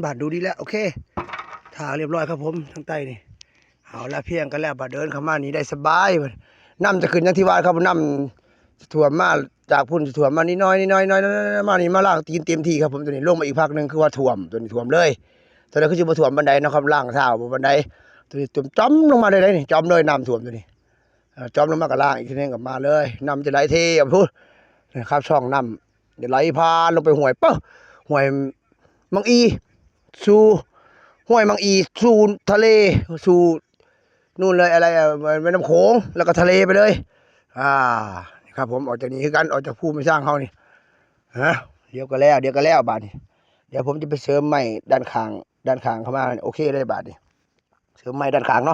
บาทดูดีแล้วโอเคถ่าเรียบร้อยครับผมทางใต้นี่เอาละเพียงกันแล้วบาทเดินเข้ามานี่ได้สบายน้ำจะขึ้นอย่างที่ว่าครับน้ำถ่วมมาจากพุ่นถ่วมมานิดน้อยมานี่มาล่างตีนเต็มที่ครับผมตัวนี้ลงมาอีกพักนึงคือว่าถ่วมตัวนี้ถ่วมเลยตัวนี้คือจะมาถ่วมบันไดนะครับล่างเท้าบันไดตัวนี้จมลงมาเลยนี่จมเลยน้ำถ่วมตัวนี้จมลงมากับล่างอีกทีนึงกับมาเลยน้ำจะไหลเทพูดนะครับช่องน้ำจะไหลพาลงไปห่วยปุ๊บห่วยมังอีสู่ห้วยมังอีสู่ทะเลสู่นู่นเลยอะไรแม่น้ำโขงแล้วก็ทะเลไปเลยครับผมออกจากนี้คือกันออกจากภูมิสร้างเขานี่เดี๋ยวก็แล้วบาทนี่เดี๋ยวผมจะไปเสริมไม้ด้านข้างเข้ามาโอเคเลยบาทนี่เสริมไม้ด้านข้างเนาะ